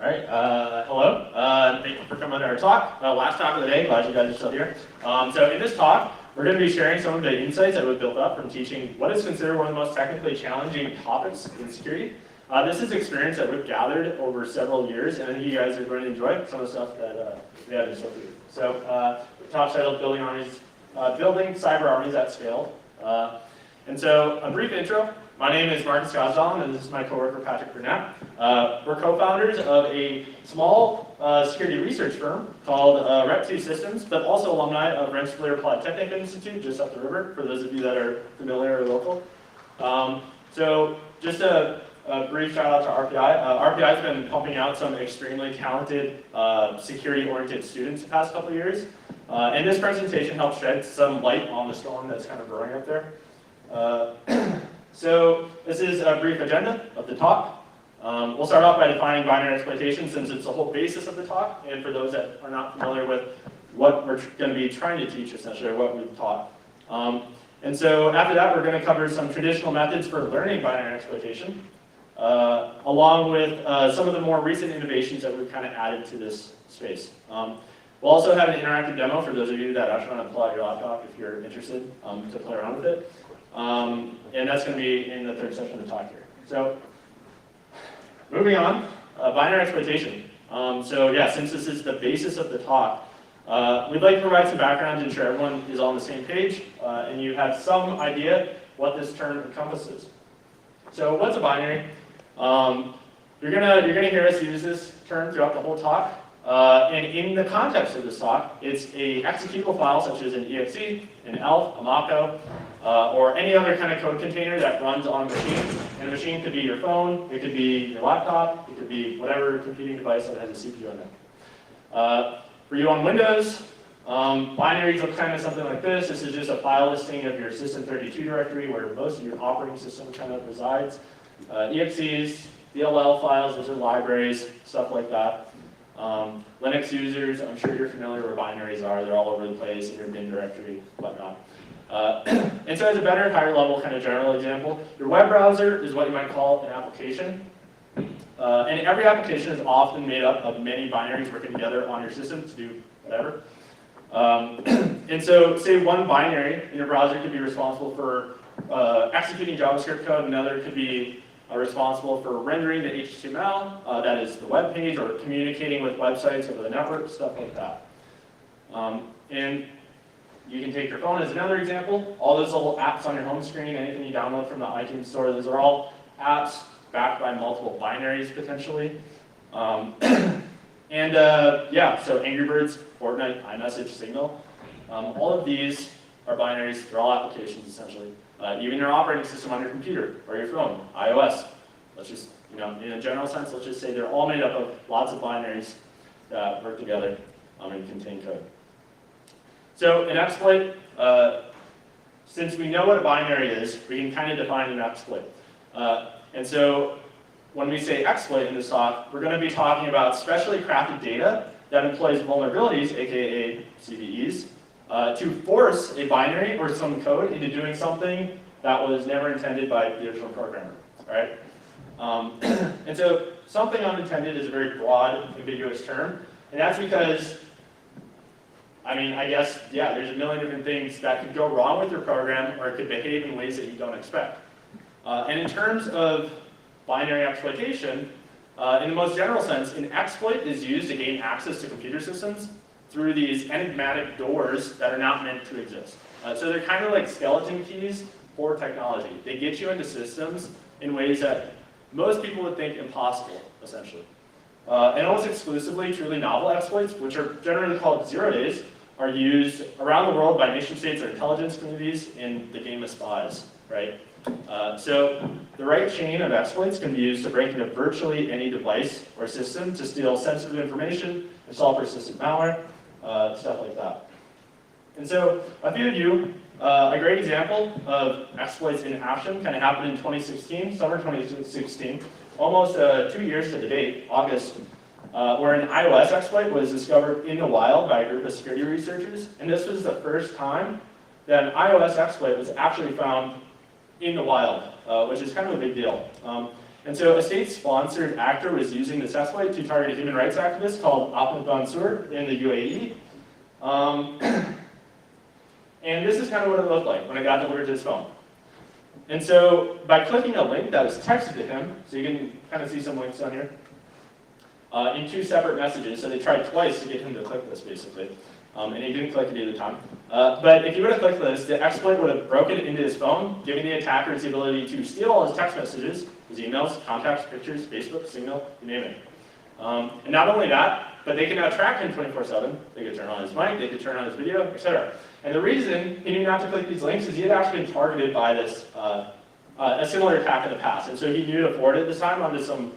All right, hello. Thank you for coming to our talk. Last talk of the day, glad you guys are still here. So in this talk, we're going to be sharing some of the insights that we've built up from teaching what is considered one of the most technically challenging topics in security. This is experience that we've gathered over several years, and I think you guys are going to enjoy some of the stuff that we have in store for you. So the talk's titled Building Cyber Armies at Scale. And so a brief intro. My name is Markus, and this is my coworker Patrick Biernat. We're co-founders of a small security research firm called Rep2 Systems, but also alumni of Rensselaer Polytechnic Institute, just up the river, for those of you that are familiar or local. So just a brief shout out to RPI. RPI has been pumping out some extremely talented security-oriented students the past couple of years. And this presentation helps shed some light on the storm that's kind of brewing up there. So this is a brief agenda of the talk. We'll start off by defining binary exploitation, since it's the whole basis of the talk, and for those that are not familiar with what we're going to be trying to teach, essentially, or what we've taught. And so after that, we're going to cover some traditional methods for learning binary exploitation, along with some of the more recent innovations that we've kind of added to this space. We'll also have an interactive demo for those of you that actually want to pull out your laptop if you're interested to play around with it. And that's going to be in the third session of the talk here. So, moving on, binary exploitation. So yeah, since this is the basis of the talk, we'd like to provide some background to ensure everyone is on the same page, and you have some idea what this term encompasses. So what's a binary? You're gonna hear us use this term throughout the whole talk. And in the context of this talk, it's a executable file such as an exe, an elf, a mako, or any other kind of code container that runs on a machine. And a machine could be your phone, it could be your laptop, it could be whatever computing device that has a CPU in it. For you on Windows, binaries look kind of something like this. This is just a file listing of your System32 directory where most of your operating system kind of resides. EXEs, DLL files, those are libraries, stuff like that. Linux users, I'm sure you're familiar where binaries are. They're all over the place in your bin directory, whatnot. And so as a better, higher level kind of general example, your web browser is what you might call an application. And every application is often made up of many binaries working together on your system to do whatever. And so say one binary in your browser could be responsible for executing JavaScript code, another could be responsible for rendering the HTML, that is the web page, or communicating with websites over the network, stuff like that. And you can take your phone as another example. All those little apps on your home screen, anything you download from the iTunes store, those are all apps backed by multiple binaries, potentially. Yeah, so Angry Birds, Fortnite, iMessage, Signal, all of these are binaries. They're all applications, essentially. Even your operating system on your computer or your phone, iOS. Let's just, in a general sense, let's just say they're all made up of lots of binaries that work together and contain code. So an exploit, since we know what a binary is, we can kind of define an exploit. And so when we say exploit in this talk, we're going to be talking about specially crafted data that employs vulnerabilities, aka CVEs, to force a binary or some code into doing something that was never intended by the original programmer, right? And so something unintended is a very broad, ambiguous term, and that's because, I guess, yeah, there's a million different things that could go wrong with your program, or it could behave in ways that you don't expect. And in terms of binary exploitation, in the most general sense, an exploit is used to gain access to computer systems through these enigmatic doors that are not meant to exist. So they're kind of like skeleton keys for technology. They get you into systems in ways that most people would think impossible, essentially. And almost exclusively, truly novel exploits, which are generally called 0 days, are used around the world by nation states or intelligence communities in the game of spies, right? So the right chain of exploits can be used to break into virtually any device or system to steal sensitive information, install persistent malware, stuff like that. And so a few of you, a great example of exploits in action kind of happened in 2016, summer 2016, almost 2 years to the date, August, where an iOS exploit was discovered in the wild by a group of security researchers. And this was the first time that an iOS exploit was actually found in the wild, which is kind of a big deal. And so a state-sponsored actor was using this exploit to target a human rights activist called Ahmed Mansour in the UAE. And this is kind of what it looked like when it got delivered to his phone. And so by clicking a link that was texted to him, so you can kind of see some links on here, in 2 separate messages, so they tried twice to get him to click this, basically. And he didn't click it either time. But if he would have clicked this, the exploit would have broken it into his phone, giving the attackers the ability to steal all his text messages, his emails, contacts, pictures, Facebook, Signal, you name it. And not only that, but they can now track him 24/7. They could turn on his mic, they could turn on his video, etc. And the reason he knew not to click these links is he had actually been targeted by this a similar attack in the past. And so he knew to forward it this time onto some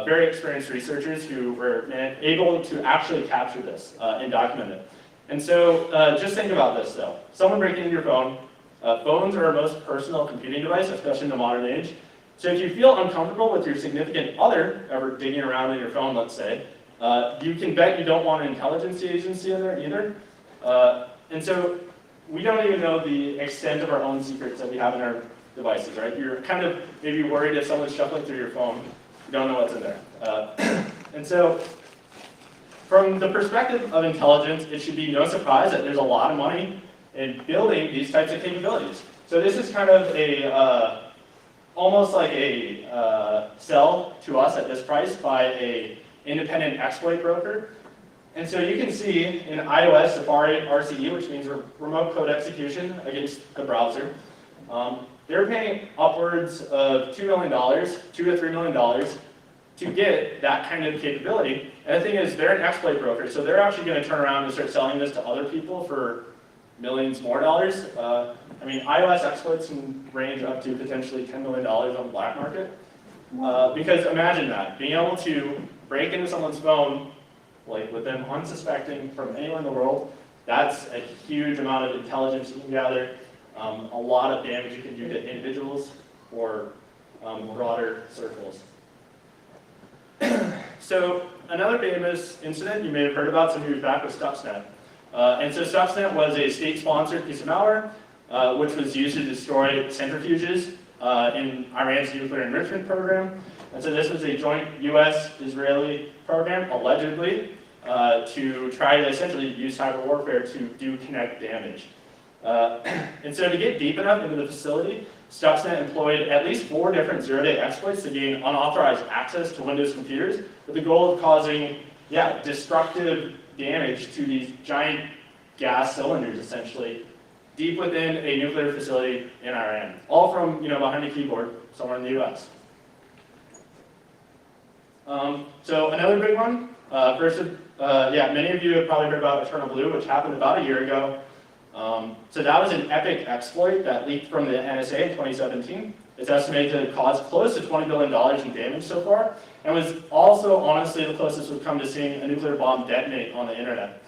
very experienced researchers who were able to actually capture this and document it. And so just think about this though. Someone breaking into your phone. Phones are our most personal computing device, especially in the modern age. So if you feel uncomfortable with your significant other ever digging around in your phone, let's say, you can bet you don't want an intelligence agency in there either. And so we don't even know the extent of our own secrets that we have in our devices, right? You're kind of maybe worried if someone's shuffling through your phone, you don't know what's in there. And so from the perspective of intelligence, it should be no surprise that there's a lot of money in building these types of capabilities. So this is kind of a, almost like a sell to us at this price by a independent exploit broker. And so you can see in iOS Safari RCE, which means remote code execution against the browser, they're paying upwards of $2 million, $2 to $3 million to get that kind of capability. And the thing is, they're an exploit broker, so they're actually going to turn around and start selling this to other people for millions more dollars. I mean, iOS exploits can range up to potentially $10 million on the black market. Because imagine that, being able to break into someone's phone, like with them unsuspecting from anywhere in the world, that's a huge amount of intelligence you can gather, a lot of damage you can do to individuals or broader circles. So another famous incident you may have heard about some years back was Stuxnet. And so Stuxnet was a state-sponsored piece of malware, which was used to destroy centrifuges in Iran's nuclear enrichment program. And so this was a joint US-Israeli program, allegedly, to try to essentially use cyber warfare to do kinetic damage. And so to get deep enough into the facility, Stuxnet employed at least 4 different zero-day exploits to gain unauthorized access to Windows computers with the goal of causing, destructive damage to these giant gas cylinders, essentially, deep within a nuclear facility in Iran. All from, behind a keyboard somewhere in the US. So another big one, many of you have probably heard about Eternal Blue, which happened about a year ago. So that was an epic exploit that leaked from the NSA in 2017. It's estimated to cause close to $20 billion in damage so far, and was also, honestly, the closest we've come to seeing a nuclear bomb detonate on the internet.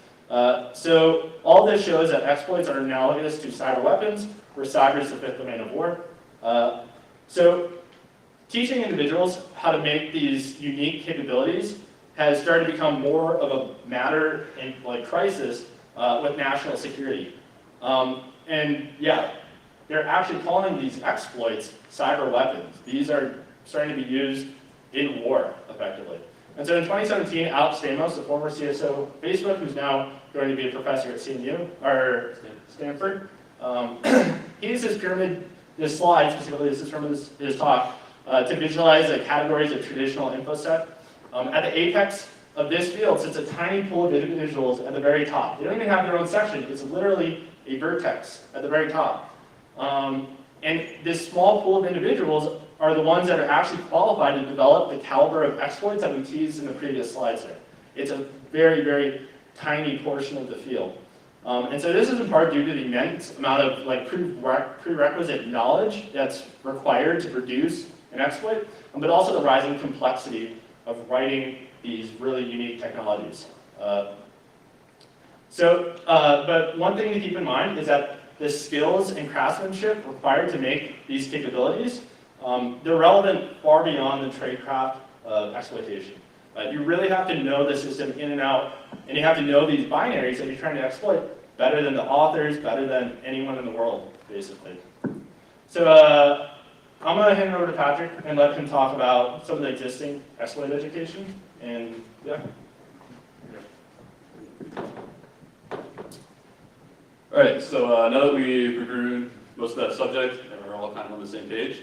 So all this shows that exploits are analogous to cyber weapons, where cyber is the 5th domain of war. So teaching individuals how to make these unique capabilities has started to become more of a matter in crisis with national security. They're actually calling these exploits cyber weapons. These are starting to be used in war, effectively. And so in 2017, Alex Stamos, the former CSO of Facebook, who's now going to be a professor at CMU, or Stanford, he uses this slide, specifically, this is from his talk, to visualize the categories of traditional InfoSec. At the apex of this field sits a tiny pool of individuals at the very top. They don't even have their own section. It's literally a vertex at the very top. And this small pool of individuals are the ones that are actually qualified to develop the caliber of exploits that we teased in the previous slides there. It's a very, very tiny portion of the field. And so this is in part due to the immense amount of prerequisite knowledge that's required to produce an exploit, but also the rising complexity of writing these really unique technologies. But one thing to keep in mind is that the skills and craftsmanship required to make these capabilities, they're relevant far beyond the tradecraft of exploitation. You really have to know the system in and out, and you have to know these binaries that you're trying to exploit better than the authors, better than anyone in the world, basically. So I'm going to hand it over to Patrick and let him talk about some of the existing exploit education. And yeah. All right, so now that we've reviewed most of that subject and we're all kind of on the same page,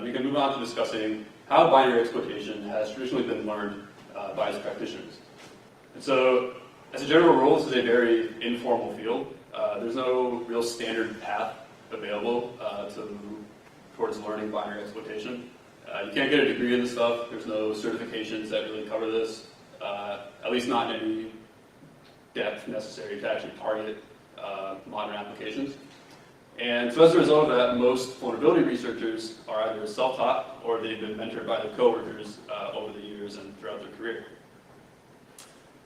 we can move on to discussing how binary exploitation has traditionally been learned by its practitioners. And so, as a general rule, this is a very informal field. There's no real standard path available towards learning binary exploitation. You can't get a degree in this stuff. There's no certifications that really cover this, at least not in any depth necessary to actually target modern applications. And so as a result of that, most vulnerability researchers are either self-taught or they've been mentored by their coworkers over the years and throughout their career.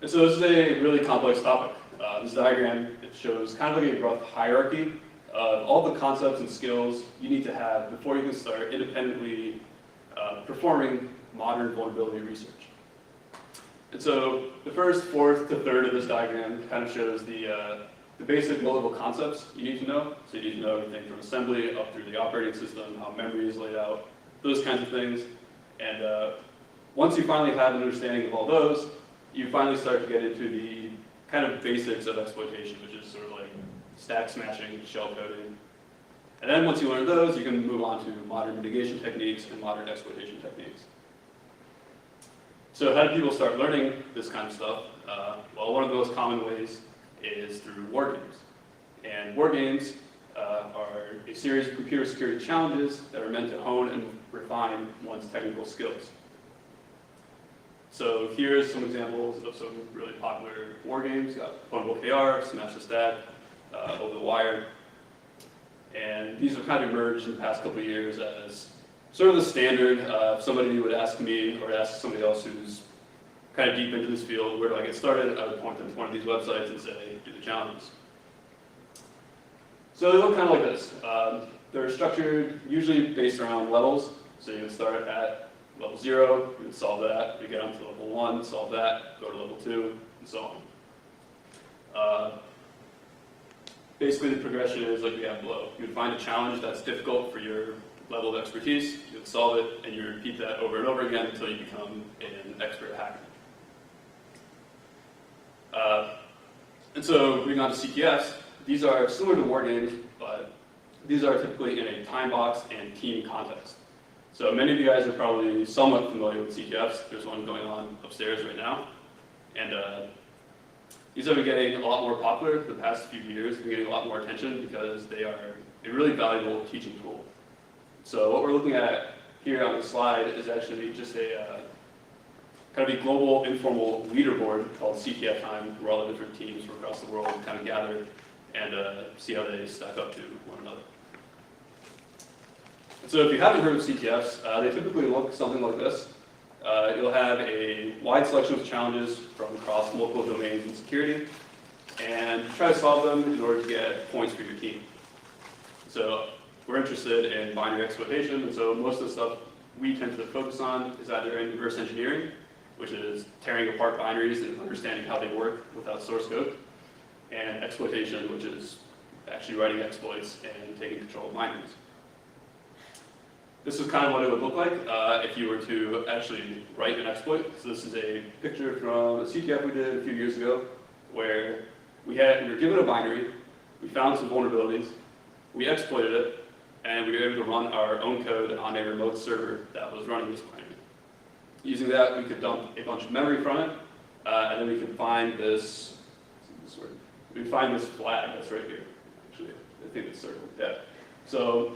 And so this is a really complex topic. This diagram, it shows kind of like a rough hierarchy of all the concepts and skills you need to have before you can start independently performing modern vulnerability research. And so the first, fourth to third of this diagram kind of shows the basic low-level concepts you need to know. So you need to know everything from assembly up through the operating system, how memory is laid out, those kinds of things. And once you finally have an understanding of all those, you finally start to get into the kind of basics of exploitation, which is sort of like stack smashing, shell coding. And then once you learn those, you can move on to modern mitigation techniques and modern exploitation techniques. So how do people start learning this kind of stuff? Well, one of the most common ways is through war games. And war games are a series of computer security challenges that are meant to hone and refine one's technical skills. So here's some examples of some really popular war games. You got Vulnerable KR, Smash the Stack, Over the Wire. And these have kind of emerged in the past couple of years as sort of the standard. If somebody would ask me or ask somebody else who's kind of deep into this field, where do I get started, I would point them to one of these websites and say, do the challenges. So they look kind of like this. They're structured usually based around levels. So you would start at level 0, you would solve that, you get on to level 1, solve that, go to level 2, and so on. Basically the progression is like we have below. You would find a challenge that's difficult for your level of expertise, you would solve it, and you repeat that over and over again until you become an expert hacker. And so moving on to CTFs, these are similar to war games, but these are typically in a time box and team context. So many of you guys are probably somewhat familiar with CTFs. There's one going on upstairs right now. And these have been getting a lot more popular the past few years. They've been getting a lot more attention because they are a really valuable teaching tool. So what we're looking at here on the slide is actually just a kind of a global informal leaderboard called CTF Time, where all the different teams from across the world kind of gather and see how they stack up to one another. And so if you haven't heard of CTFs, they typically look something like this. You'll have a wide selection of challenges from across multiple domains in security, and try to solve them in order to get points for your team. So we're interested in binary exploitation, and so most of the stuff we tend to focus on is either in reverse engineering, which is tearing apart binaries and understanding how they work without source code, and exploitation, which is actually writing exploits and taking control of binaries. This is kind of what it would look like if you were to actually write an exploit. So this is a picture from a CTF we did a few years ago, where we were given a binary, we found some vulnerabilities, we exploited it, and we were able to run our own code on a remote server that was running this binary. Using that, we could dump a bunch of memory from it, and then we could find this flag that's right here. Actually, I think it's circled. Yeah. So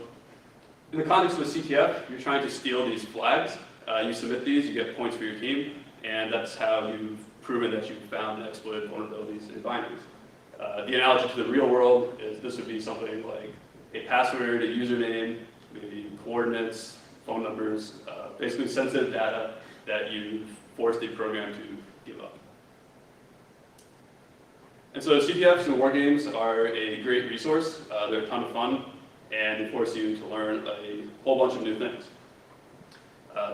in the context of a CTF, you're trying to steal these flags. You submit these, you get points for your team, and that's how you've proven that you've found and exploited vulnerabilities in binaries. The analogy to the real world is this would be something like a password, a username, maybe coordinates, phone numbers, basically sensitive data that you've forced a program to give up. And so CTFs and war games are a great resource. They're a ton of fun, and they force you to learn a whole bunch of new things.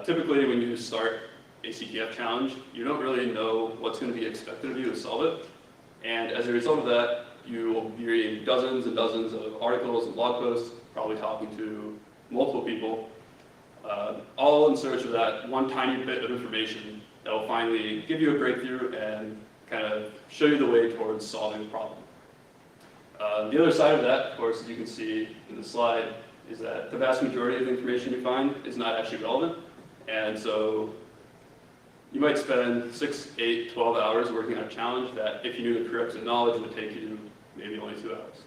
Typically, when you start a CTF challenge, you don't really know what's going to be expected of you to solve it. And as a result of that, you will be reading dozens and dozens of articles and blog posts, probably talking to multiple people. all in search of that one tiny bit of information that will finally give you a breakthrough and kind of show you the way towards solving the problem. The other side of that, of course, as you can see in the slide, is that the vast majority of the information you find is not actually relevant. And so you might spend 6, 8, 12 hours working on a challenge that, if you knew the prerequisite knowledge, would take you maybe only 2 hours.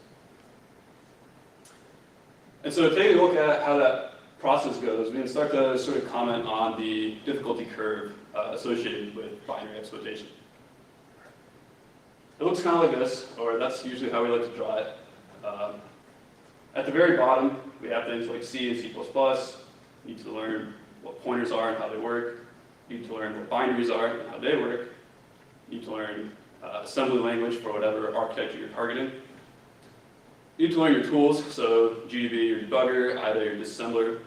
And so taking a look at how that process goes, we can start to sort of comment on the difficulty curve associated with binary exploitation. It looks kind of like this, or that's usually how we like to draw it. At the very bottom, we have things like C and C++. You need to learn what pointers are and how they work. You need to learn what binaries are and how they work. You need to learn assembly language for whatever architecture you're targeting. You need to learn your tools, so GDB, your debugger, IDA, your disassembler.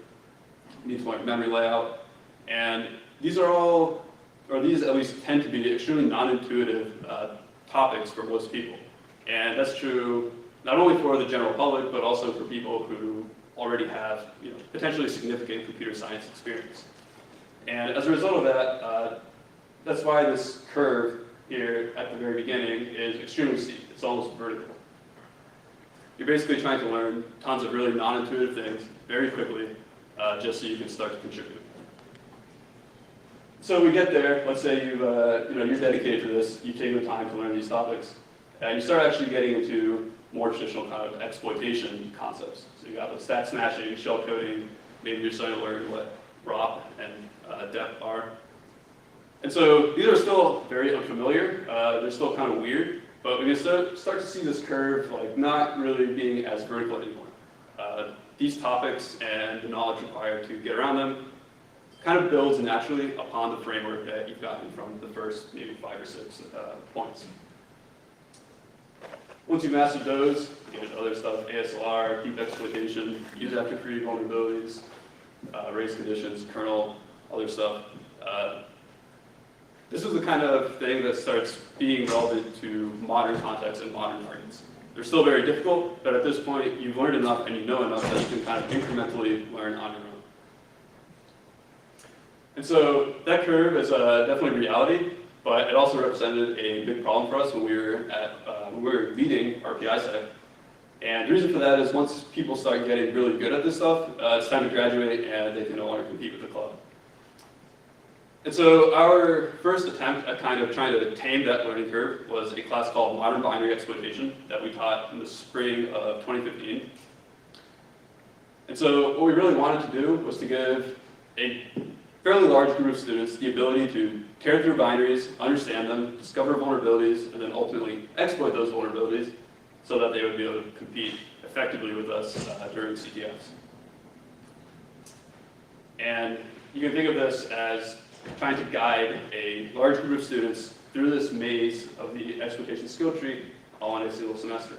You need to learn memory layout. And these are all, or these at least tend to be extremely non-intuitive topics for most people. And that's true not only for the general public, but also for people who already have potentially significant computer science experience. And as a result of that, that's why this curve here at the very beginning is extremely steep. It's almost vertical. You're basically trying to learn tons of really non-intuitive things very quickly, just so you can start to contribute. So we get there. Let's say you're dedicated to this. You've taken the time to learn these topics, and you start actually getting into more traditional kind of exploitation concepts. So you got the stat smashing, shell coding. Maybe you're starting to learn what ROP and dep are. And so these are still very unfamiliar. They're still kind of weird, but we can start to see this curve like not really being as vertical anymore. These topics and the knowledge required to get around them kind of builds naturally upon the framework that you've gotten from the first maybe 5 or 6 points. Once you've mastered those, you get into other stuff: ASLR, deep exploitation, use after free vulnerabilities, race conditions, kernel, other stuff. This is the kind of thing that starts being relevant to modern contexts and modern targets. They're still very difficult, but at this point, you've learned enough and you know enough that you can kind of incrementally learn on your own. And so that curve is definitely reality, but it also represented a big problem for us when we were leading RPISec. And the reason for that is once people start getting really good at this stuff, it's time to graduate and they can no longer compete with the club. And so our first attempt at kind of trying to tame that learning curve was a class called Modern Binary Exploitation that we taught in the spring of 2015. And so what we really wanted to do was to give a fairly large group of students the ability to tear through binaries, understand them, discover vulnerabilities, and then ultimately exploit those vulnerabilities so that they would be able to compete effectively with us during CTFs. And you can think of this as trying to guide a large group of students through this maze of the exploitation skill tree all in a single semester.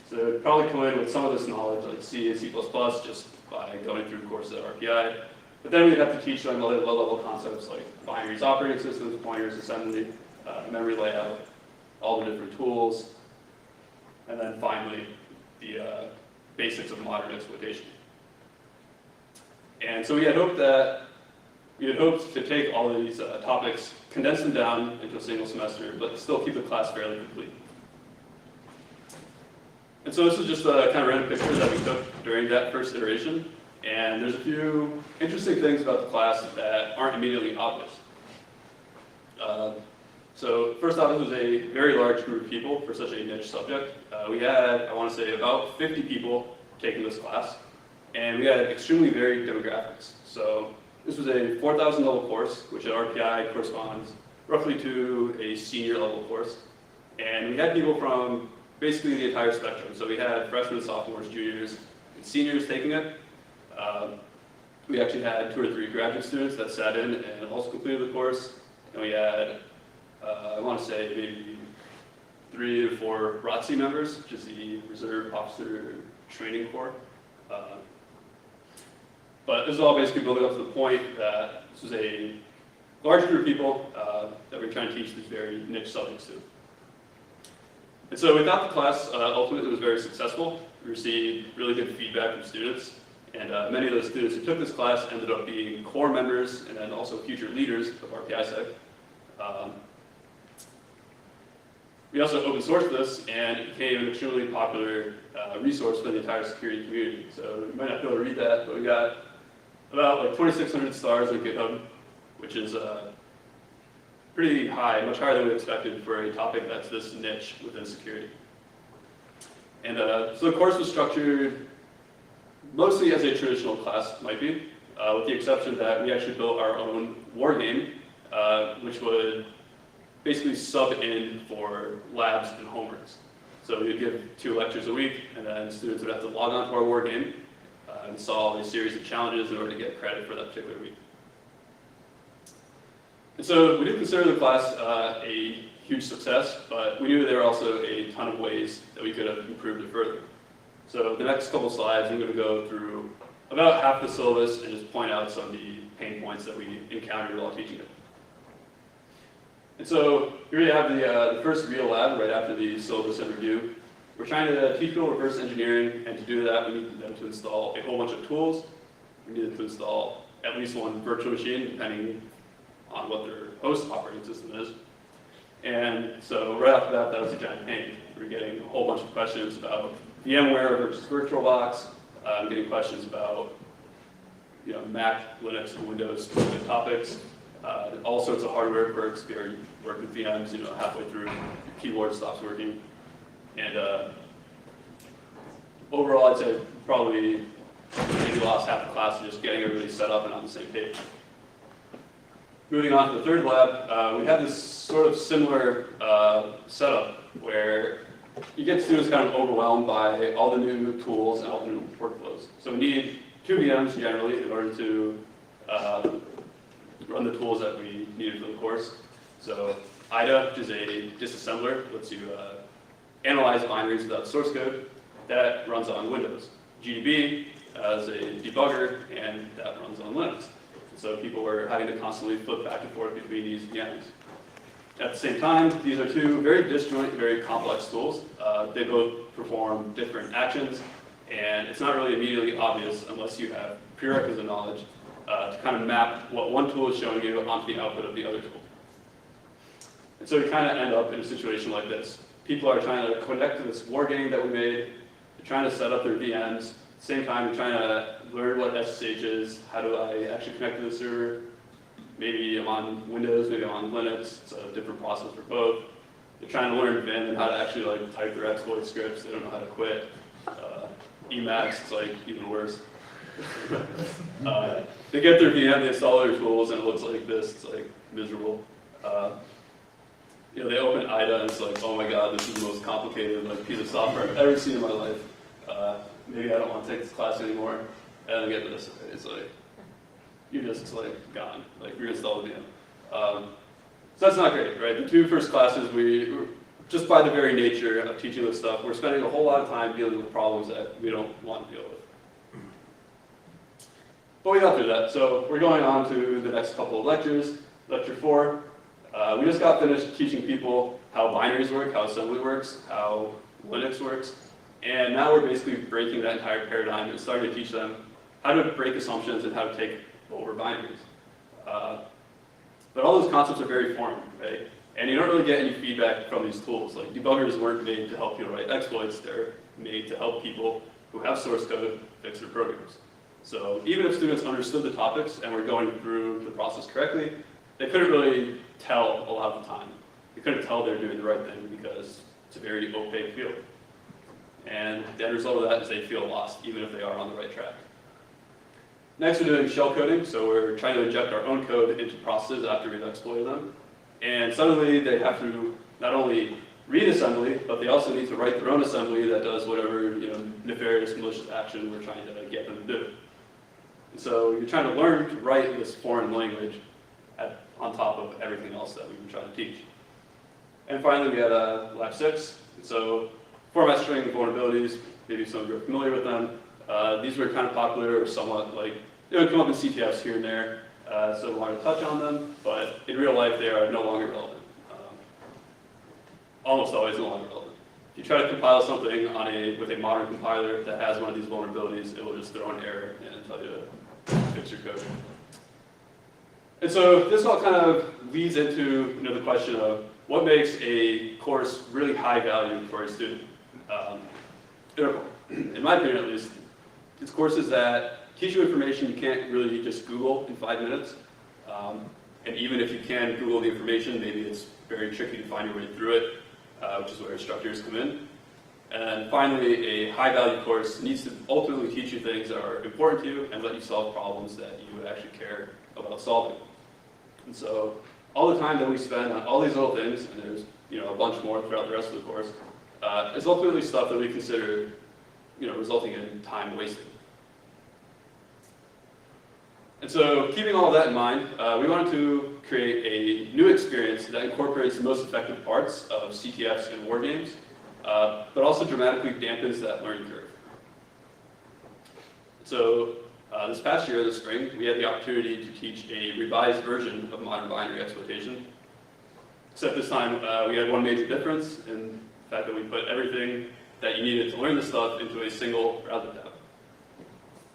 So it would probably come in with some of this knowledge like C and C++ just by going through courses at RPI. But then we'd have to teach them other low-level concepts like binaries, operating systems, pointers, assembly, memory layout, all the different tools, and then finally the basics of modern exploitation. And so we had hoped to take all of these topics, condense them down into a single semester, but still keep the class fairly complete. And so this is just a kind of random picture that we took during that first iteration. And there's a few interesting things about the class that aren't immediately obvious. So first off, this was a very large group of people for such a niche subject. We had, I want to say, about 50 people taking this class. And we had extremely varied demographics. So this was a 4,000 level course, which at RPI corresponds roughly to a senior level course. And we had people from basically the entire spectrum. So we had freshmen, sophomores, juniors, and seniors taking it. We actually had 2 or 3 graduate students that sat in and also completed the course. And we had, I want to say, maybe 3 to 4 ROTC members, which is the Reserve Officer Training Corps. But this is all basically building up to the point that this was a large group of people that we were trying to teach these very niche subjects to. And so we thought the class ultimately was very successful. We received really good feedback from students, And many of those students who took this class ended up being core members and then also future leaders of RPISec. We also open sourced this, and it became an extremely popular resource for the entire security community. So you might not be able to read that, but we got about like 2,600 stars on GitHub, which is pretty high, much higher than we expected for a topic that's this niche within security. And so the course was structured mostly as a traditional class might be, with the exception that we actually built our own war game, which would basically sub in for labs and homeworks. So we'd give 2 lectures a week, and then students would have to log on to our war game and solve a series of challenges in order to get credit for that particular week. And so we did consider the class a huge success, but we knew there were also a ton of ways that we could have improved it further. So the next couple slides, I'm going to go through about half the syllabus and just point out some of the pain points that we encountered while teaching it. And so here we have the first real lab right after the syllabus and review. We're trying to teach people reverse engineering, and to do that, we need them to install a whole bunch of tools. We need them to install at least one virtual machine, depending on what their host operating system is. And so right after that, that was a giant pain. We're getting a whole bunch of questions about VMware versus VirtualBox, getting questions about Mac, Linux, and Windows specific topics, all sorts of hardware quirks. If you already work with VMs, halfway through, your keyboard stops working. And overall, I'd say probably maybe lost half the class just getting everybody set up and on the same page. Moving on to the third lab, we had this sort of similar setup where you get students kind of overwhelmed by all the new tools and all the new workflows. So we need 2 VMs generally in order to run the tools that we needed for the course. So IDA, which is a disassembler, lets you analyze binaries without source code. That runs on Windows. GDB is a debugger, and that runs on Linux. So people were having to constantly flip back and forth between these VMs. At the same time, these are 2 very disjoint, very complex tools. They both perform different actions, and it's not really immediately obvious unless you have prerequisite knowledge to kind of map what one tool is showing you onto the output of the other tool. And so you kind of end up in a situation like this. People are trying to connect to this war game that we made. They're trying to set up their VMs. At the same time, they're trying to learn what SSH is. How do I actually connect to the server? Maybe I'm on Windows, maybe I'm on Linux. It's a different process for both. They're trying to learn Vim and how to actually type their exploit scripts. They don't know how to quit. Emacs, it's even worse. They get their VM, they install their tools, and it looks like this. It's miserable. They open IDA and it's oh my god, this is the most complicated piece of software I've ever seen in my life. Maybe I don't want to take this class anymore. And then get this. It's your disk's gone. Reinstall the VM. So that's not great, right? The 2 first classes, we just by the very nature of teaching this stuff, we're spending a whole lot of time dealing with problems that we don't want to deal with. But we got through that. So we're going on to the next couple of lectures. Lecture 4. We just got finished teaching people how binaries work, how assembly works, how Linux works. And now we're basically breaking that entire paradigm and starting to teach them how to break assumptions and how to take over binaries. But all those concepts are very foreign, right? And you don't really get any feedback from these tools. Debuggers weren't made to help people write exploits. They're made to help people who have source code fix their programs. So even if students understood the topics and were going through the process correctly, they couldn't really tell a lot of the time. They couldn't tell they're doing the right thing because it's a very opaque field. And the end result of that is they feel lost, even if they are on the right track. Next, we're doing shell coding. So we're trying to inject our own code into processes after we've exploited them. And suddenly they have to not only read assembly, but they also need to write their own assembly that does whatever nefarious malicious action we're trying to get them to do. And so you're trying to learn to write this foreign language on top of everything else that we've been trying to teach. And finally, we had lab 6. So format string vulnerabilities, maybe some of you are familiar with them. These were kind of popular or somewhat they would come up in CTFs here and there, so I wanted to touch on them, but in real life they are no longer relevant. Almost always no longer relevant. if you try to compile something with a modern compiler that has one of these vulnerabilities, it will just throw an error and tell you to fix your code. And so this all kind of leads into the question of what makes a course really high value for a student. In my opinion, at least, it's courses that teach you information you can't really just Google in 5 minutes. And even if you can Google the information, maybe it's very tricky to find your way through it, which is where instructors come in. And finally, a high-value course needs to ultimately teach you things that are important to you and let you solve problems that you would actually care about solving. And so all the time that we spend on all these little things, and there's a bunch more throughout the rest of the course, is ultimately stuff that we consider resulting in time wasted. And so keeping all of that in mind, we wanted to create a new experience that incorporates the most effective parts of CTFs and war games, but also dramatically dampens that learning curve. So this past year, this spring, we had the opportunity to teach a revised version of modern binary exploitation. Except this time, we had one major difference in the fact that we put everything that you needed to learn this stuff into a single browser tab.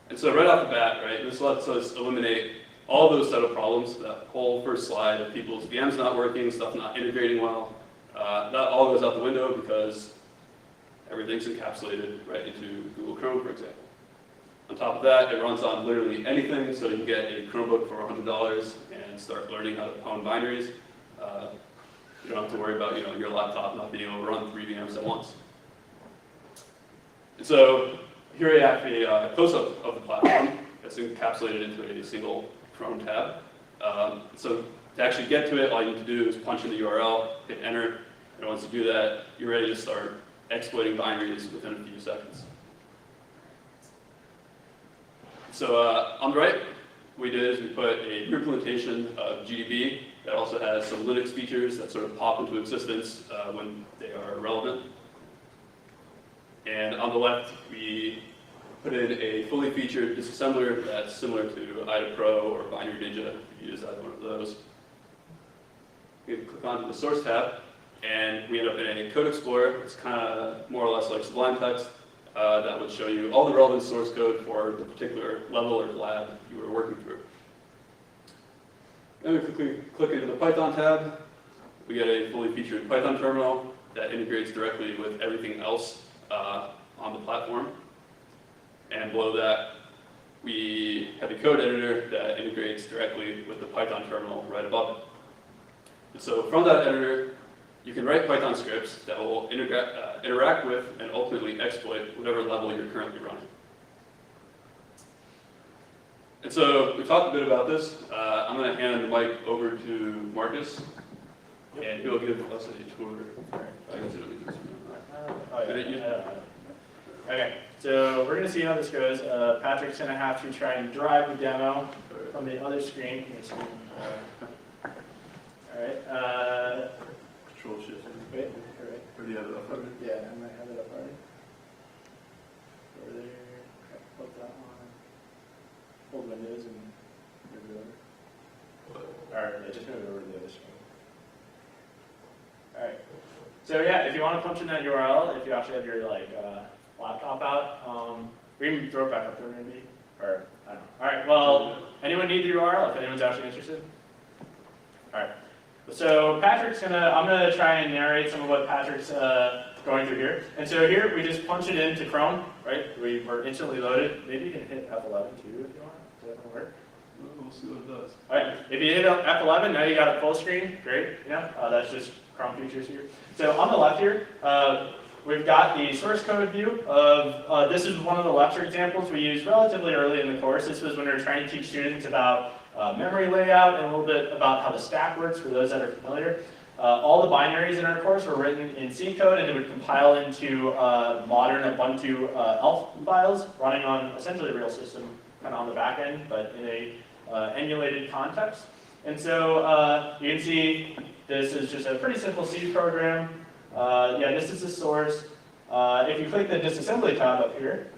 And so right off the bat, this lets us eliminate all those set of problems, that whole first slide of people's VMs not working, stuff not integrating well. That all goes out the window because everything's encapsulated right into Google Chrome, for example. On top of that, it runs on literally anything, so you can get a Chromebook for $100 and start learning how to pwn binaries. You don't have to worry about your laptop not being able to run 3 VMs at once. And so here we have a close-up of the platform that's encapsulated into a single Chrome tab. So to actually get to it, all you need to do is punch in the URL, hit enter, and once you do that, you're ready to start exploiting binaries within a few seconds. So on the right, what we did is we put a new implementation of GDB that also has some Linux features that sort of pop into existence when they are relevant. And on the left, we put in a fully featured disassembler that's similar to IDA Pro or Binary Ninja, if you use either one of those. We click onto the source tab, and we end up in a code explorer. It's kind of more or less like Sublime Text that would show you all the relevant source code for the particular level or lab you were working through. Then we quickly click into the Python tab. We get a fully featured Python terminal that integrates directly with everything else on the platform. And below that, we have a code editor that integrates directly with the Python terminal right above it. And so from that editor, you can write Python scripts that will interact with and ultimately exploit whatever level you're currently running. And so we talked a bit about this. I'm going to hand the mic over to Markus, and he'll give us a tour. Okay, so we're going to see how this goes. Patrick's going to have to try and drive the demo from the other screen. All right. Control shift. Wait, all right. Or do you have it up already? Yeah, I might have it up already. Over there. Flip that one. Hold Windows and move it over. All right, yeah, just move it over to the other screen. All right. So yeah, if you want to punch in that URL, if you actually have your laptop out, we can throw it back up there maybe, or I don't know. All right. Well, anyone need the URL? If anyone's actually interested. All right. So I'm gonna try and narrate some of what Patrick's going through here. And so here we just punch it into Chrome, right? We're instantly loaded. Maybe you can hit F11 too if you want. Does that work? We'll see what it does. All right. If you hit F11, now you got it full screen. Great. Yeah. That's just Chrome features here. So on the left here, we've got the source code view of. This is one of the lecture examples we used relatively early in the course. This was when we were trying to teach students about memory layout and a little bit about how the stack works for those that are familiar. All the binaries in our course were written in C code, and it would compile into modern Ubuntu ELF files running on essentially a real system, kind of on the back end, but in a emulated context. And so you can see this is just a pretty simple C program. Yeah, this is the source. If you click the disassembly tab up here,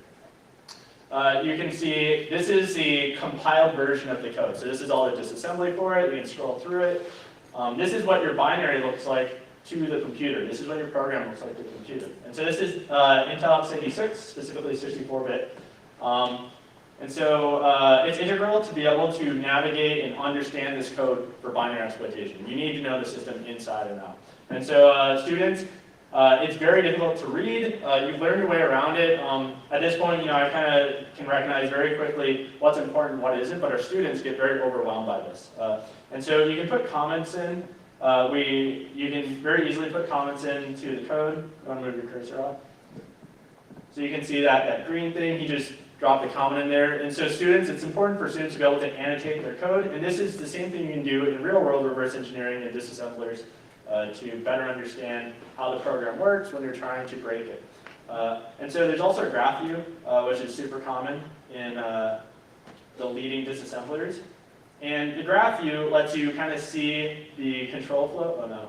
you can see this is the compiled version of the code. So this is all the disassembly for it. You can scroll through it. This is what your binary looks like to the computer. This is what your program looks like to the computer. And so this is Intel x86, specifically 64-bit. And so it's integral to be able to navigate and understand this code for binary exploitation. You need to know the system inside and out. And so students, it's very difficult to read. You've learned your way around it. At this point, I kind of can recognize very quickly what's important and what isn't, but our students get very overwhelmed by this. And so you can put comments in. You can very easily put comments into the code. You want to move your cursor off? So you can see that green thing, he just dropped a comment in there. And so students, it's important for students to be able to annotate their code. And this is the same thing you can do in real world reverse engineering and disassemblers to better understand how the program works when you're trying to break it. And so there's also a graph view, which is super common in the leading disassemblers. And the graph view lets you kind of see the control flow. Oh no.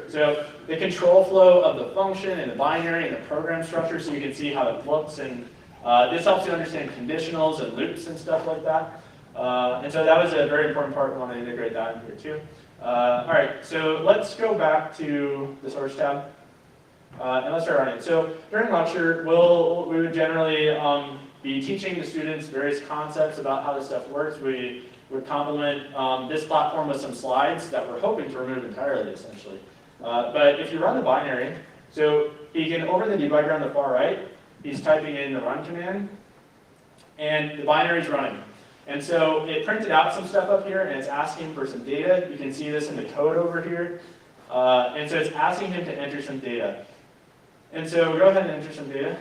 So the control flow of the function and the binary and the program structure, so you can see how it looks. And this helps you understand conditionals and loops and stuff like that. And so that was a very important part. We want to integrate that in here too. All right, so let's go back to the source tab. And let's start running. So during lecture, we would generally be teaching the students various concepts about how this stuff works. We would complement this platform with some slides that we're hoping to remove entirely, essentially. But if you run the binary, so he can, over the debugger on the far right, he's typing in the run command, and the binary is running. And so it printed out some stuff up here, and it's asking for some data. You can see this in the code over here. And so it's asking him to enter some data. And so go ahead and enter some data.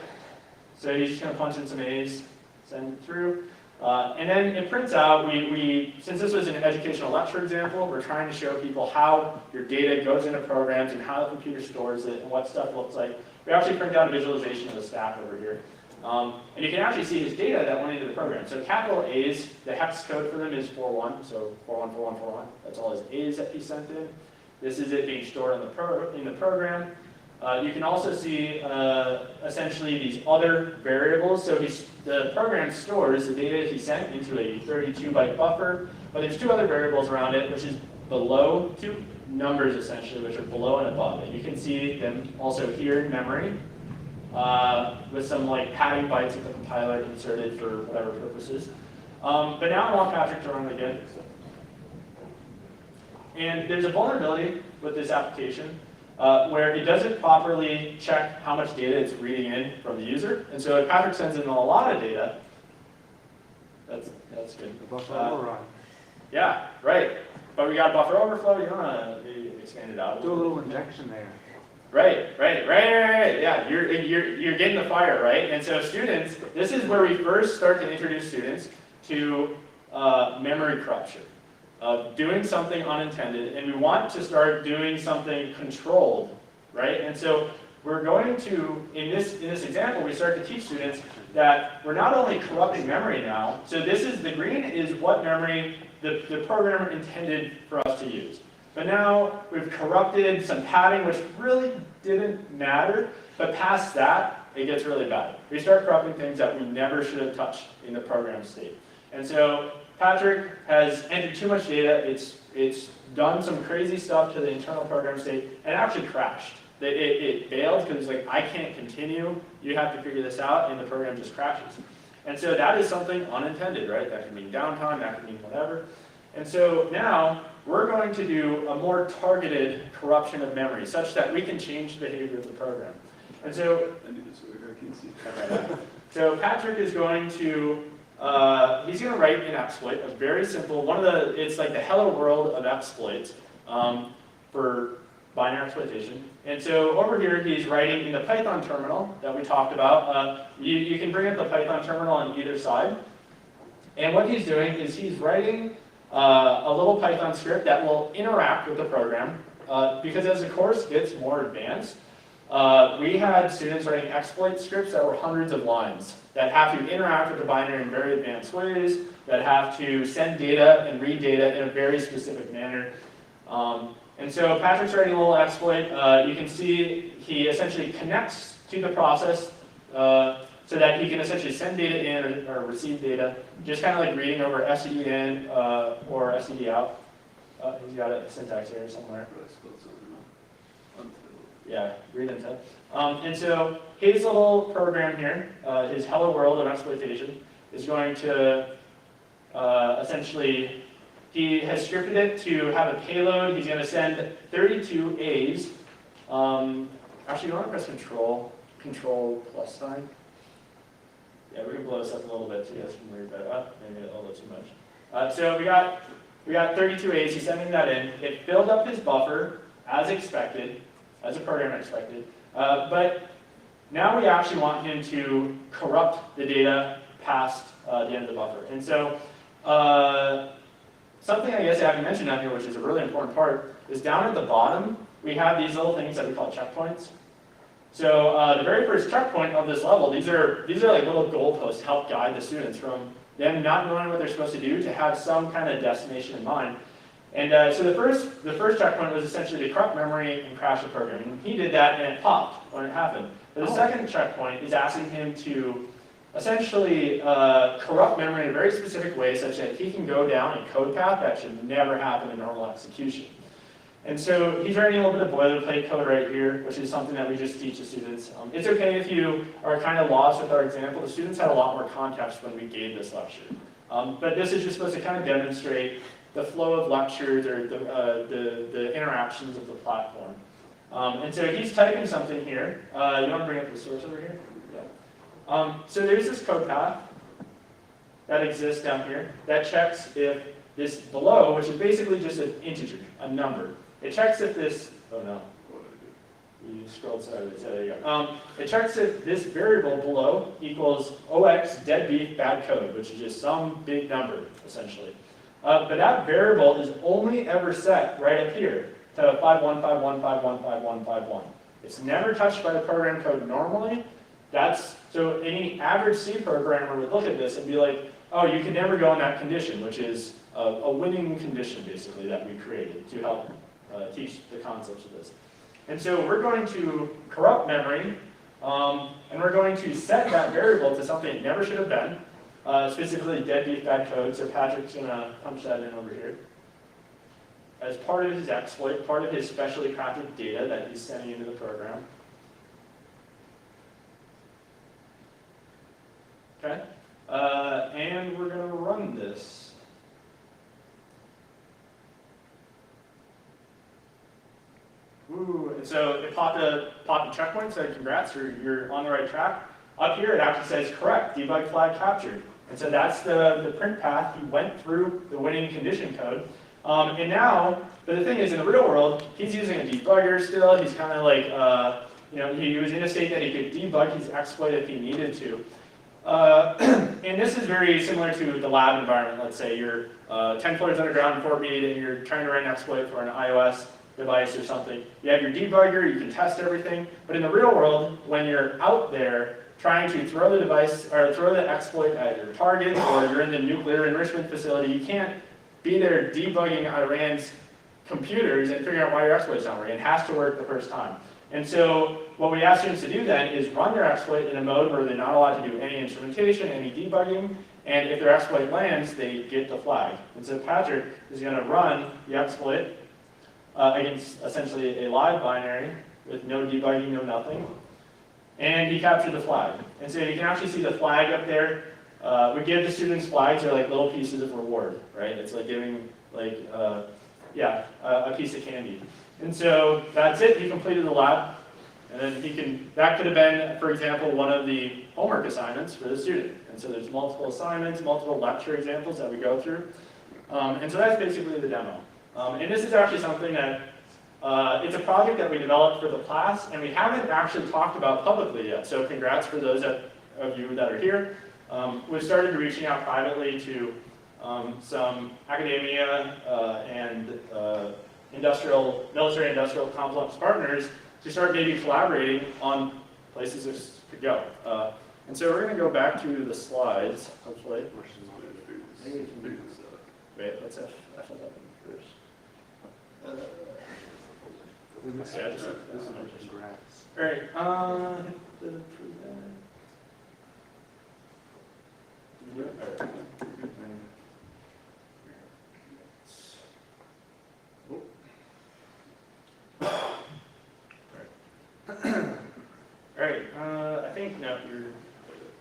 So he's just going to punch in some A's, send it through. And then it prints out, since this was an educational lecture example, we're trying to show people how your data goes into programs and how the computer stores it and what stuff looks like. We actually print out a visualization of the stack over here. And you can actually see his data that went into the program. So capital A's, the hex code for them is 41, so 414141. That's all his A's that he sent in. This is it being stored in the program. You can also see essentially these other variables. So the program stores the data he sent into a 32-byte buffer, but there's two other variables around it, which is below, two numbers essentially, which are below and above. And you can see them also here in memory with some like padding bytes that the compiler inserted for whatever purposes. But now I want Patrick to run it again. And there's a vulnerability with this application where it doesn't properly check how much data it's reading in from the user. And so if Patrick sends in a lot of data, that's good. The buffer overrun. Yeah, right. But we got buffer overflow. You don't want to expand it out. Do a little injection there. Right. Yeah, you're getting the fire, right? And so students, this is where we first start to introduce students to memory corruption. Doing something unintended, and we want to start doing something controlled, right? And so we're going to, in this example, we start to teach students that we're not only corrupting memory now, so the green is what memory the programmer intended for us to use. But now we've corrupted some padding, which really didn't matter, but past that, it gets really bad. We start corrupting things that we never should have touched in the program state. And so Patrick has entered too much data, it's done some crazy stuff to the internal program state, and it actually crashed. It failed because it's like, I can't continue, you have to figure this out, and the program just crashes. And so that is something unintended, right? That can mean downtime, that can mean whatever. And so now, we're going to do a more targeted corruption of memory, such that we can change the behavior of the program. And so, so Patrick is going to, he's going to write an exploit, a very simple, it's like the hello world of exploits for binary exploitation. And so over here, he's writing in the Python terminal that we talked about. You can bring up the Python terminal on either side. And what he's doing is he's writing a little Python script that will interact with the program. Because as the course gets more advanced, we had students writing exploit scripts that were hundreds of lines that have to interact with the binary in very advanced ways, that have to send data and read data in a very specific manner. And so Patrick's writing a little exploit. You can see he essentially connects to the process so that he can essentially send data in or receive data, just kind of like reading over std in or std out. He's got a syntax here somewhere. Yeah, breathe into. And so his little program here, his Hello World of exploitation, is going to essentially, he has scripted it to have a payload. He's going to send 32 A's. Actually, you want to press control plus sign. Yeah, we're going to blow this up a little bit so you guys can read that up. Maybe a little bit too much. So we got 32 A's. He's sending that in. It filled up his buffer as expected, as a program expected. But now we actually want him to corrupt the data past the end of the buffer. And so something I guess I haven't mentioned down here, which is a really important part, is down at the bottom, we have these little things that we call checkpoints. So the very first checkpoint of this level, these are like little goalposts to help guide the students from them not knowing what they're supposed to do to have some kind of destination in mind. And so the first checkpoint was essentially to corrupt memory and crash the program. And he did that and it popped when it happened. But the second checkpoint is asking him to essentially corrupt memory in a very specific way such that he can go down a code path that should never happen in normal execution. And so he's writing a little bit of boilerplate code right here, which is something that we just teach the students. It's okay if you are kind of lost with our example. The students had a lot more context when we gave this lecture. But this is just supposed to kind of demonstrate the flow of lectures or the interactions of the platform. And so he's typing something here. You want to bring up the source over here? Yeah. So there's this code path that exists down here that checks if this below, which is basically just an integer, a number. It checks if this, oh no, you scrolled sideways, there you go. It checks if this variable below equals OX deadbeef bad code, which is just some big number, essentially. But that variable is only ever set right up here to 5151515151. It's never touched by the program code normally. So any average C programmer would look at this and be like, oh, you can never go in that condition, which is a winning condition, basically, that we created to help teach the concepts of this. And so we're going to corrupt memory, and we're going to set that variable to something it never should have been, specifically deadbeef bad code. So Patrick's going to punch that in over here. As part of his exploit, part of his specially crafted data that he's sending into the program. Okay? And we're going to run this. Ooh, and so it popped a checkpoint, said congrats, you're on the right track. Up here it actually says correct, debug flag captured. And so that's the print path. He went through the winning condition code. And now, but the thing is, in the real world, he's using a debugger still. He's kind of like, he was in a state that he could debug his exploit if he needed to. And this is very similar to the lab environment. Let's say you're 10 floors underground in Fort Meade and you're trying to write an exploit for an iOS device or something. You have your debugger, you can test everything. But in the real world, when you're out there trying to throw the device or throw the exploit at your target, or you're in the nuclear enrichment facility, you can't be there debugging Iran's computers and figuring out why your exploit's not working. It has to work the first time. And so what we ask students to do then is run their exploit in a mode where they're not allowed to do any instrumentation, any debugging, and if their exploit lands, they get the flag. And so Patrick is going to run the exploit against essentially a live binary with no debugging, no nothing. And he captured the flag. And so you can actually see the flag up there. We give the students flags, they're like little pieces of reward, right? It's like giving a piece of candy. And so that's it, he completed the lab. And then that could have been, for example, one of the homework assignments for the student. And so there's multiple assignments, multiple lecture examples that we go through. And so that's basically the demo. And this is actually something that, it's a project that we developed for the class, and we haven't actually talked about publicly yet. So congrats for those of you that are here. We've started reaching out privately to some academia and military-industrial complex partners to start maybe collaborating on places this could go. And so we're going to go back to the slides, hopefully. Maybe we can do this. Wait, let's F that up first. Yeah, just Congrats. all right. out your,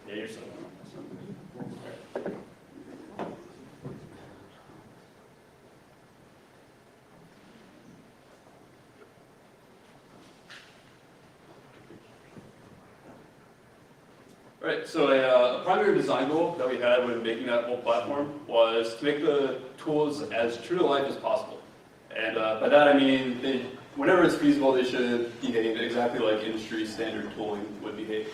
yeah, you're still on. Right, so a primary design goal that we had when making that whole platform was to make the tools as true to life as possible. And by that I mean, whenever it's feasible, they should behave exactly like industry standard tooling would behave.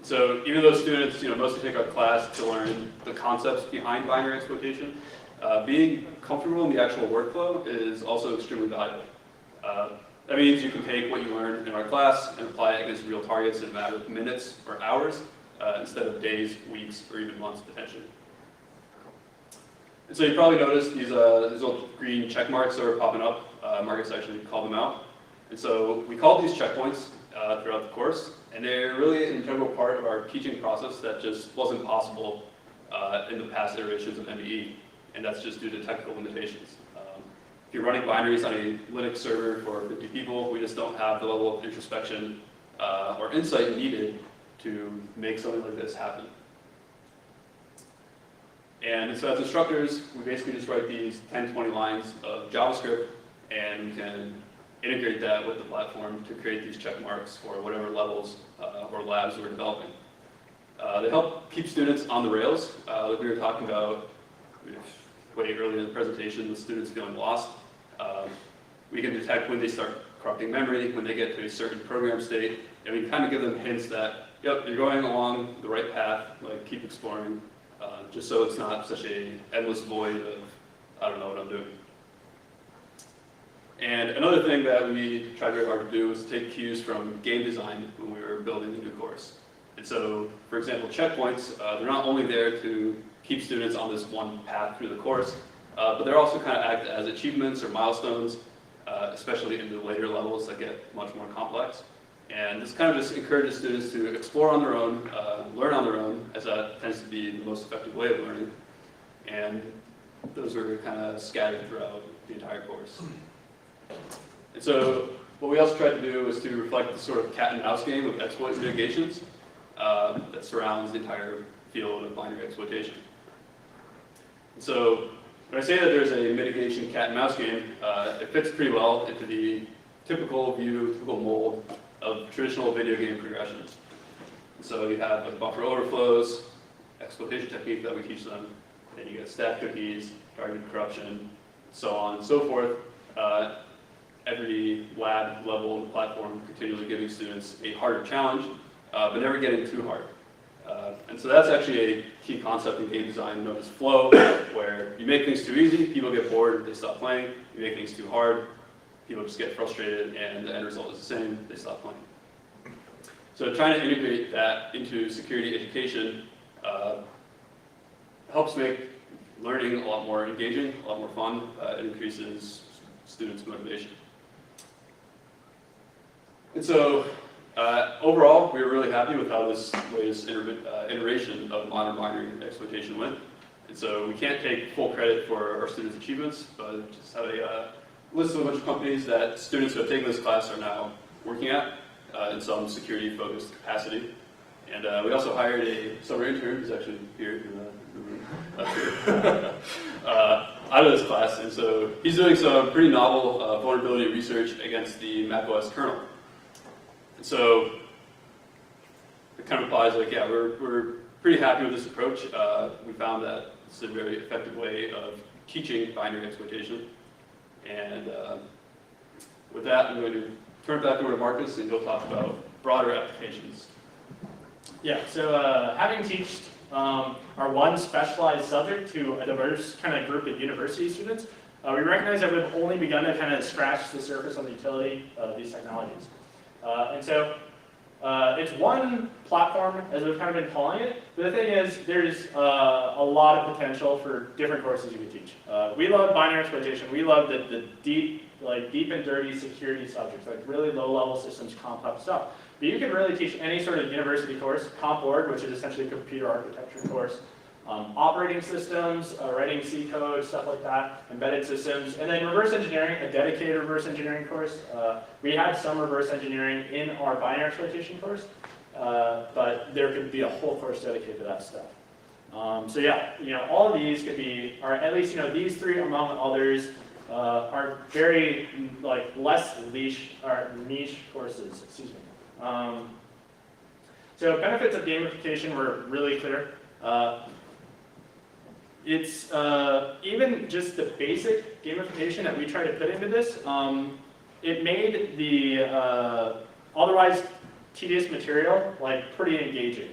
So even though students, mostly take our class to learn the concepts behind binary exploitation, being comfortable in the actual workflow is also extremely valuable. That means you can take what you learned in our class and apply it against real targets in a matter of minutes or hours, instead of days, weeks, or even months potentially. And so you probably noticed these little green check marks that are popping up. Markus actually called them out. And so we called these checkpoints throughout the course, and they're really an integral part of our teaching process that just wasn't possible in the past iterations of MBE, and that's just due to technical limitations. If you're running binaries on a Linux server for 50 people, we just don't have the level of introspection or insight needed to make something like this happen. And so as instructors, we basically just write these 10, 20 lines of JavaScript, and we can integrate that with the platform to create these check marks for whatever levels or labs we're developing. They help keep students on the rails. Like we were talking about way earlier in the presentation, with students feeling lost. We can detect when they start corrupting memory, when they get to a certain program state, and we can kind of give them hints that, yep, you're going along the right path, like keep exploring, just so it's not such an endless void of, I don't know what I'm doing. And another thing that we tried very hard to do was take cues from game design when we were building the new course. And so, for example, checkpoints, they're not only there to keep students on this one path through the course, but they're also kind of act as achievements or milestones, especially in the later levels that get much more complex. And this kind of just encourages students to explore on their own, learn on their own, as that tends to be the most effective way of learning. And those are kind of scattered throughout the entire course. And so what we also tried to do was to reflect the sort of cat and mouse game of exploit mitigations that surrounds the entire field of binary exploitation. And so when I say that there's a mitigation cat and mouse game, it fits pretty well into the typical view, typical mold of traditional video game progressions. So you have like buffer overflows, exploitation technique that we teach them, then you get stack cookies, targeted corruption, so on and so forth. Every lab level in the platform continually giving students a harder challenge, but never getting too hard. And so that's actually a key concept in game design known as flow, where you make things too easy, people get bored, they stop playing. You make things too hard, people just get frustrated, and the end result is the same, they stop playing. So trying to integrate that into security education helps make learning a lot more engaging, a lot more fun. It increases students' motivation. And so overall, we were really happy with how this latest iteration of modern binary exploitation went. And so we can't take full credit for our students' achievements, but just have a list of a bunch of companies that students who have taken this class are now working at in some security-focused capacity. And we also hired a summer intern who's actually here in the room out of this class. And so he's doing some pretty novel vulnerability research against the macOS kernel. And so it kind of implies like, yeah, we're pretty happy with this approach. We found that it's a very effective way of teaching binary exploitation. And with that, I'm going to turn it back over to Markus, and he'll talk about broader applications. Yeah, so having taught our one specialized subject to a diverse kind of group of university students, we recognize that we've only begun to kind of scratch the surface on the utility of these technologies. And so it's one platform, as we've kind of been calling it, but the thing is, there's a lot of potential for different courses you could teach. We love binary exploitation. We love the deep and dirty security subjects, like really low-level systems, complex stuff. But you can really teach any sort of university course, Comp Org, which is essentially a computer architecture course, operating systems, writing C code, stuff like that, embedded systems, and then reverse engineering, a dedicated reverse engineering course. We had some reverse engineering in our binary exploitation course, but there could be a whole course dedicated to that stuff. So yeah, all of these could be, or at least these three among others are very less niche courses. Excuse me. So benefits of gamification were really clear. It's even just the basic gamification that we try to put into this. It made the otherwise tedious material pretty engaging.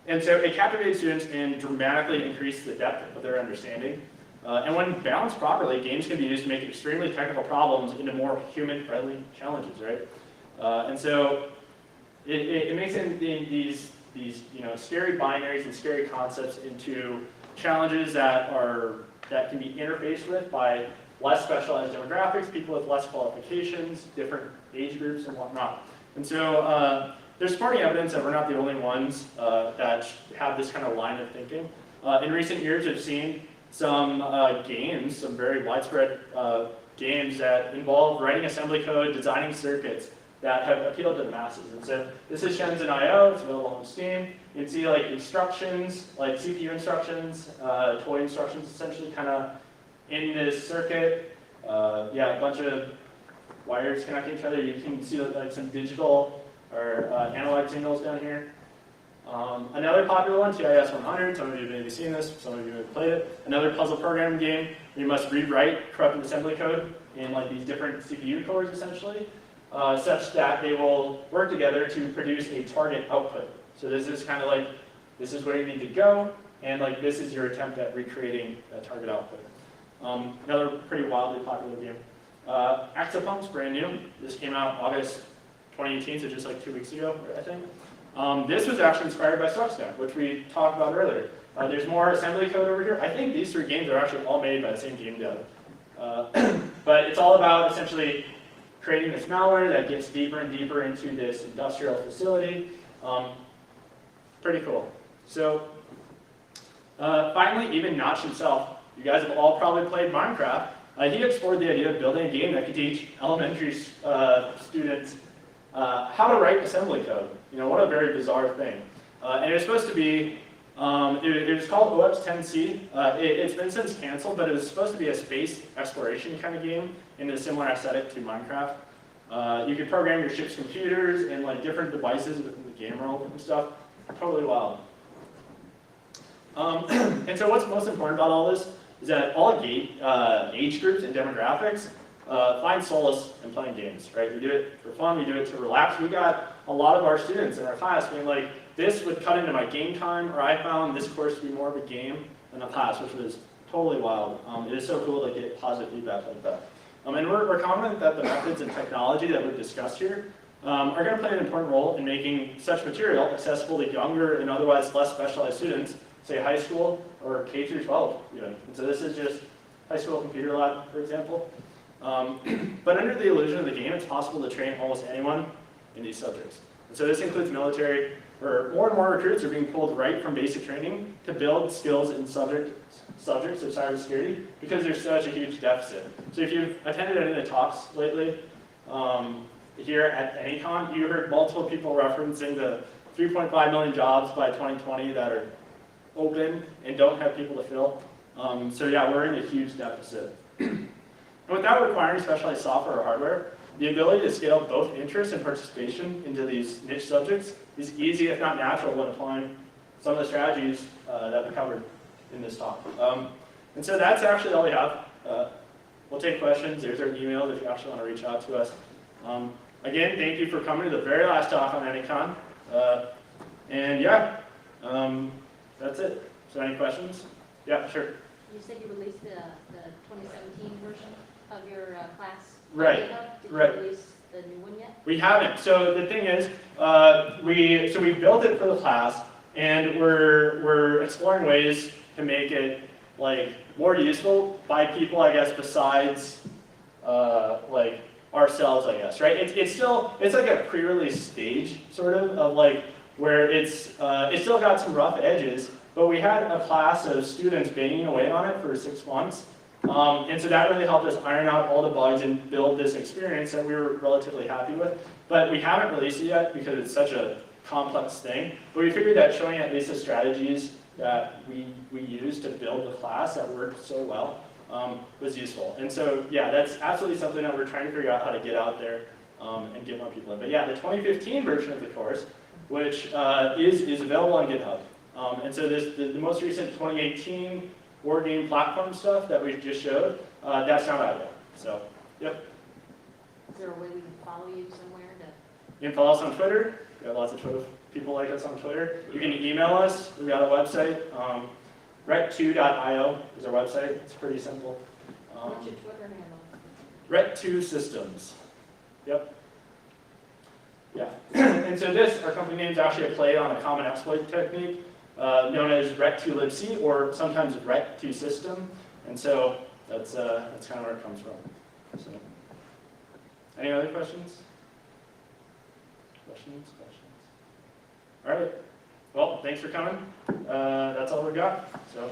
And so it captivated students and dramatically increased the depth of their understanding. And when balanced properly, games can be used to make extremely technical problems into more human-friendly challenges, right? And so it makes these scary binaries and scary concepts into challenges that can be interfaced with by less specialized demographics, people with less qualifications, different age groups, and whatnot. And so there's supporting evidence that we're not the only ones that have this kind of line of thinking. In recent years, I've seen some games, some very widespread games that involve writing assembly code, designing circuits that have appealed to the masses. And so this is Shenzhen.io, it's available on Steam. You can see instructions, like CPU instructions, toy instructions essentially kind of in this circuit. Yeah, a bunch of wires connecting each other. You can see some digital or analog signals down here. Another popular one, TIS 100, some of you may be seen this, some of you have played it. Another puzzle programming game, you must rewrite corrupted assembly code in these different CPU cores essentially, such that they will work together to produce a target output. So this is kind of this is where you need to go, and this is your attempt at recreating a target output. Another pretty wildly popular game. Axopump's brand new. This came out August 2018, so just 2 weeks ago, I think. This was actually inspired by Stuxnet, which we talked about earlier. There's more assembly code over here. I think these three games are actually all made by the same game dev. But it's all about essentially creating this malware that gets deeper and deeper into this industrial facility. Pretty cool. So finally, even Notch himself, you guys have all probably played Minecraft. He explored the idea of building a game that could teach elementary students how to write assembly code. What a very bizarre thing. And it was supposed to be, it was called OX10C. It's been since canceled, but it was supposed to be a space exploration kind of game in a similar aesthetic to Minecraft. You could program your ship's computers and different devices within the game world and stuff. Totally wild. And so what's most important about all this is that all age groups and demographics find solace in playing games, right? We do it for fun, we do it to relax. We got a lot of our students in our class being this would cut into my game time, or I found this course to be more of a game than a class, which was totally wild. It is so cool to get positive feedback like that. And we're confident that the methods and technology that we've discussed here are going to play an important role in making such material accessible to younger and otherwise less specialized students, say high school or K through 12. And so this is just high school computer lab, for example. But under the illusion of the game, it's possible to train almost anyone in these subjects. And so this includes military, where more and more recruits are being pulled right from basic training to build skills in subjects of cybersecurity because there's such a huge deficit. So if you've attended any of the talks lately here at ANYCon, you heard multiple people referencing the 3.5 million jobs by 2020 that are open and don't have people to fill. So yeah, we're in a huge deficit. And without requiring specialized software or hardware, the ability to scale both interest and participation into these niche subjects is easy, if not natural, when applying some of the strategies that we covered in this talk. And so that's actually all we have. We'll take questions. There's our email if you actually want to reach out to us. Again, thank you for coming to the very last talk on ANYCon. And yeah, that's it. So any questions? Yeah, sure. You said you released the 2017 version of your class. Right. Did Right. you release the new one yet? We haven't. So the thing is, we built it for the class, and we're exploring ways to make it more useful by people, I guess, besides ourselves, I guess, right? It's like a pre-release stage sort of where it's still got some rough edges, but we had a class of students banging away on it for 6 months, And so that really helped us iron out all the bugs and build this experience that we were relatively happy with. But we haven't released it yet because it's such a complex thing. But we figured that showing at least the strategies that we used to build the class that worked so well was useful. And so, yeah, that's absolutely something that we're trying to figure out how to get out there and get more people in. But yeah, the 2015 version of the course, which is available on GitHub. And so the most recent 2018 war game platform stuff that we just showed, that's not out yet. So, yep. Is there a way we can follow you somewhere to? You can follow us on Twitter. We have lots of Twitter people like us on Twitter. You can email us. We've got a website. Ret2.io is our website. It's pretty simple. What's your Twitter handle? Ret2 Systems. Yep. Yeah. And so this, our company name is actually a play on a common exploit technique known as Ret2libc, or sometimes Ret2 System. And so that's kind of where it comes from. So, any other questions? Questions? All right. Well, thanks for coming. That's all we've got. So.